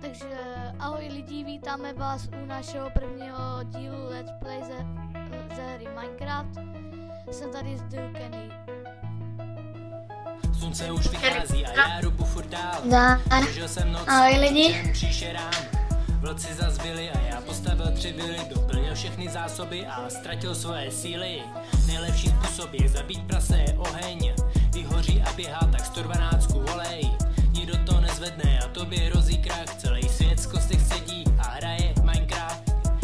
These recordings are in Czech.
Takže ahoj lidi, vítáme vás u našeho prvního dílu Let's Play ze hry Minecraft. Jsem tady s Kenny. Slunce už vychází a já rubu furt dál. Přežil jsem noc, ahoj lidi. Příšerám. Vlci zazbyli a já postavil 3 vily, doplnil všechny zásoby a ztratil svoje síly. Nejlepší způsob je zabít prase je oheň. Vyhoří a běhá tak 112 volej. Nikdo to nezvedne a tobě hrozí krach. Celý svět z kostech sedí a hraje Minecraft.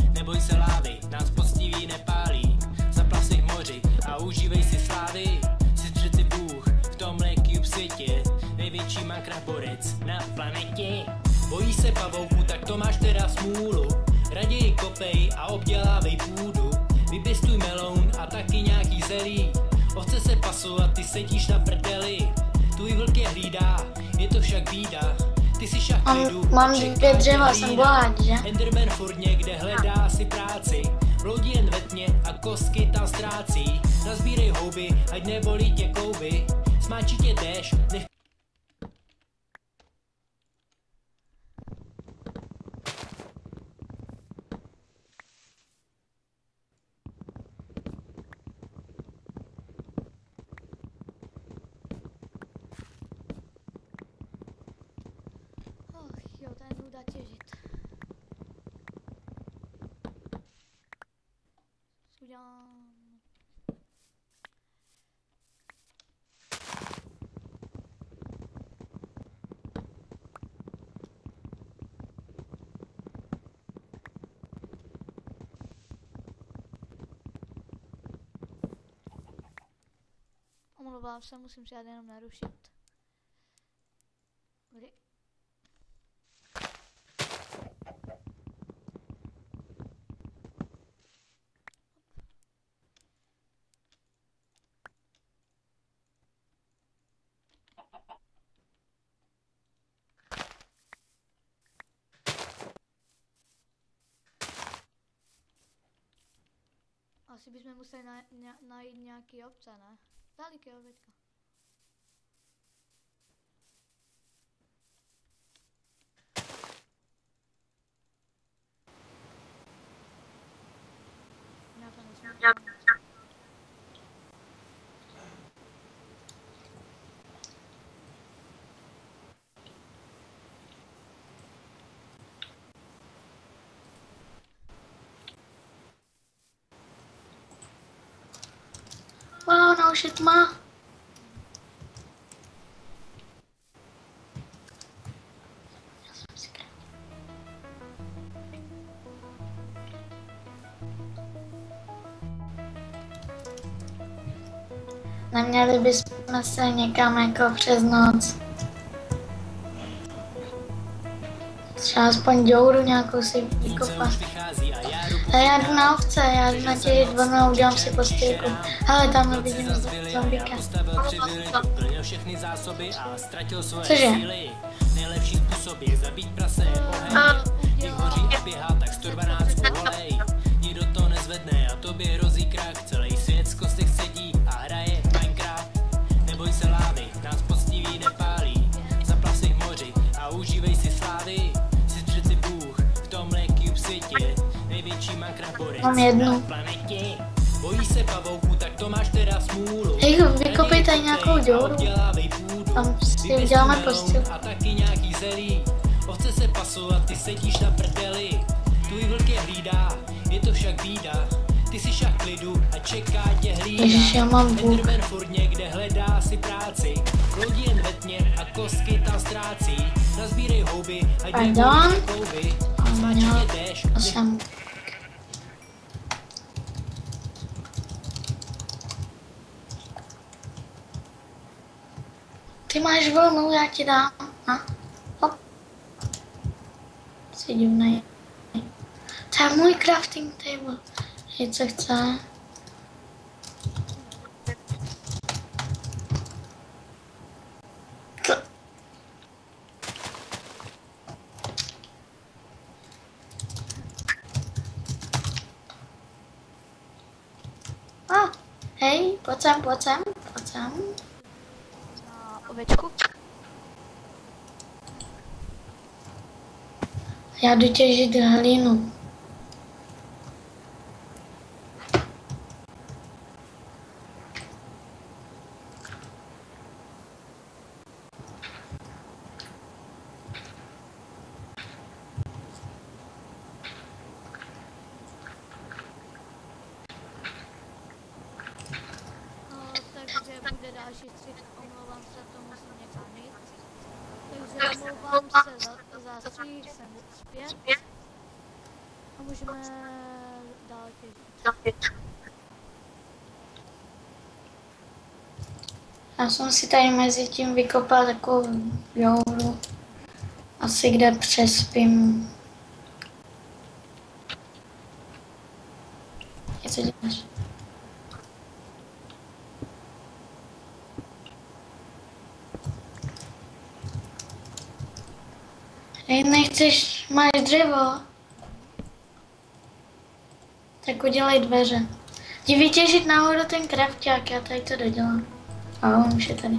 Neboj se lávy, nás poctiví nepálí. Zaplav si v moři a užívej si slávy. Jsi přeci Bůh v tomhle cube světě. Největší Minecraft borec na planetě. Bojí se pavouků, tak to máš teda smůlu. Raději kopej a obdělávej půdu. Vypěstuj meloun a taky nějaký zelí. Ovce se pasou a ty sedíš na prdeli. Tvůj vlk je hlídá, je to však bída. Ty si však klidu. Mám 2 dřeva, jsem bohat, že? Enderman furt někde hledá si práci. Bloudí jen ve tmě a kostky tam ztrácí. Nazbírej houby, ať nebolí tě klouby. Smáčí tě déšť, nech... Jo, to je nuda těžit. Udělám... Omlouvám se, musím se jenom narušit. Kdy? Asi bychom museli najít nějaký obce, ne? Dalíky, jo, teďka. Já to nesmím. Wow, no shit, ma. Neměli bychom se někam jako přes noc. Třeba aspoň děuru nějakou si vykopat. A já jdu na ovce, já jdu na těch 2 udělám si postýlku. Hele, tam vidím zombíka. Cože? Nejlepší způsob je zabít prase oheň. Vyhoří a běhá tak 112 volej. Nikdo to nezvedne a tobě hrozí krach. Celý svět z kostech sedí a hraje Minecraft. Neboj se lávy, nás poctiví nepálí. Zaplav si v moři a užívej si slávy. Jsi přeci Bůh v tomhle cube světě. Největší Minecraft borec na planetě. Bojí se pavouků, tak to máš teda smůlu. Hej, vykopej tady nějakou děuru. Tam si uděláme postýlku. A taky nějaký zelí. Ovce se pasou a ty sedíš na prdeli. Tvůj vlk je hlídá, je to však bída. Ty si však klidu a čeká tě hlídá. Ježiš, já mám bůh. Enderman furt někde hledá si práci. Bloudí jen ve tmě a kostky tam ztrácí. Nazbírej houby, ať nebolí klouby. Smáčí tě déšť. Ty máš vlnu, já ti dám. Hop. Si divnej. To je můj crafting table. Hej, co chce? Hej, pojď sem. Na ovečku. Já jdu těžit hlínu. Takže bude další střih, omlouvám se, to musím někam jít. Takže omlouvám se za střih, jsem zpět. A můžeme dál těžit. Já jsem si tady mezi tím vykopal takovou jouru. Asi kde přespím. Co děláš? Nechceš, máš dřevo? Tak udělej dveře. Jdi vytěžit nahoru ten krafťák, já tady to dodělám. A on už je tady.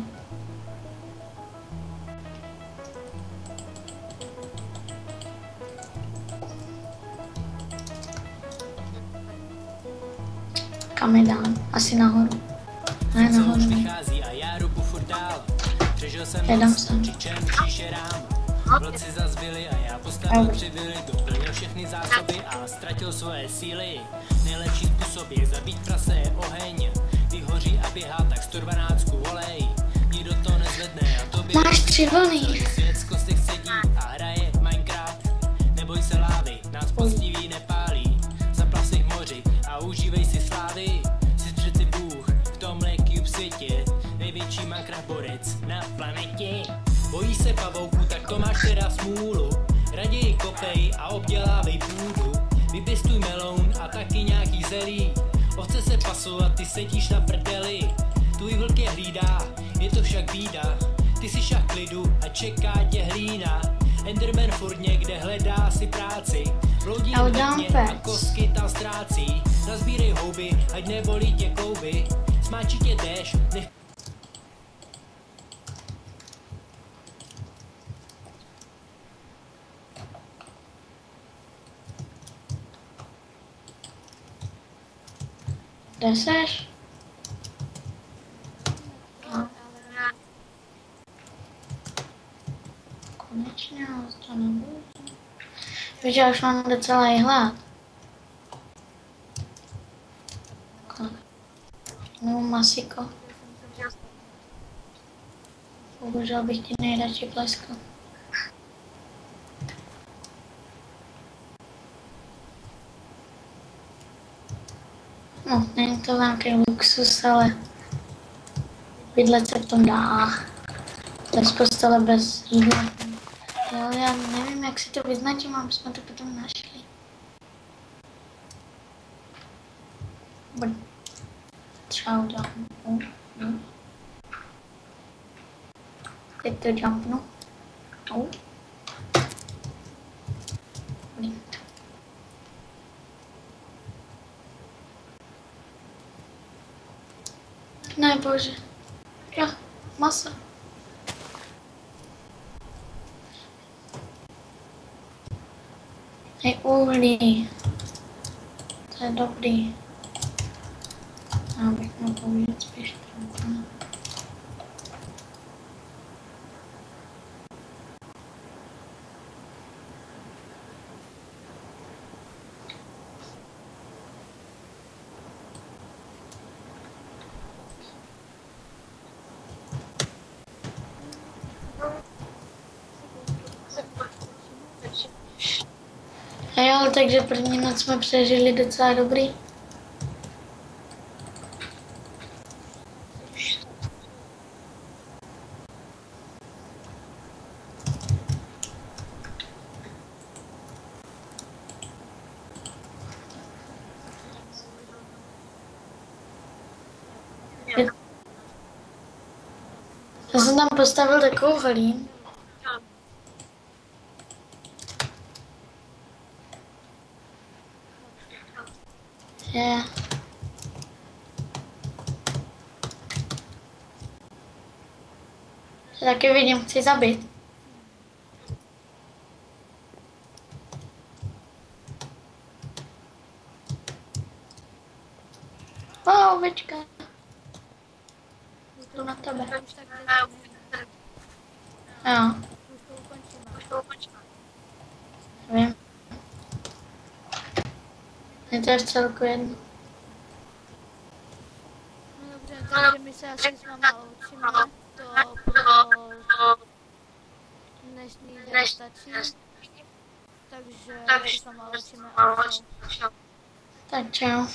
Kam je dám? Asi nahoru. Ne, nahoru. Jedám sem. Vlci zazbyli a já postavil 3 vily, doplnil všechny zásoby a ztratil svoje síly. Nejlepší způsob je zabít prase je oheň. Vyhoří a běhá tak 112 olej. Nikdo to nezvedne a tobě máš 3 vlny. Svět z kostech sedí a hraje Minecraft. Neboj se lávy, nás poctiví nepálí. Zaplav si v moři a užívej si slávy. Jsi přeci Bůh v tomhle cube světě. Největší Minecraft borec na planetě. Bojí se pavouku, tak to máš teda smůlu. Raději kopej a obdělávej půdu. Vypěstuj meloun a taky nějaký zelí. Ovce se pasou a ty sedíš na prdeli. Tvůj vlk je hlídá, je to však bída. Ty si šach klidu a čeká tě hlína. Enderman furt někde hledá si práci. Bloudí hodně a kostky tam ztrácí. Nazbírej houby, ať nebolí tě klouby. Smáčí tě déšť, nech... Kde seš? No. Konečně, ale to nebudu. Víš, já už mám docela i hlad. No, masiko. Bohužel bych ti nejradši pleskl. No, není to velký luxus, ale bydlet se v tom dá. Bez postele, bez jídla. Jo, já nevím, jak si to vyznačím, aby jsme to potom našli. Třeba udělám. Teď to jumpnu. Ne, bože. Jo, masa. Hej, uhlí. To je dobrý. Já bych mohl použít spíš trochu. A jo, takže první noc jsme přežili docela dobrý. Já jsem tam postavil takovou hlín. Je. Taky vidím, chci zabít. jdu na tebe. Už tak 10 minut. Jo, Už to ukončíme. vím. Je to v celku jedno. No dobře, takže my se asi s váma loučíme. To pro dnešní den stačí. Takže se s váma loučíme a čau. Tak čau.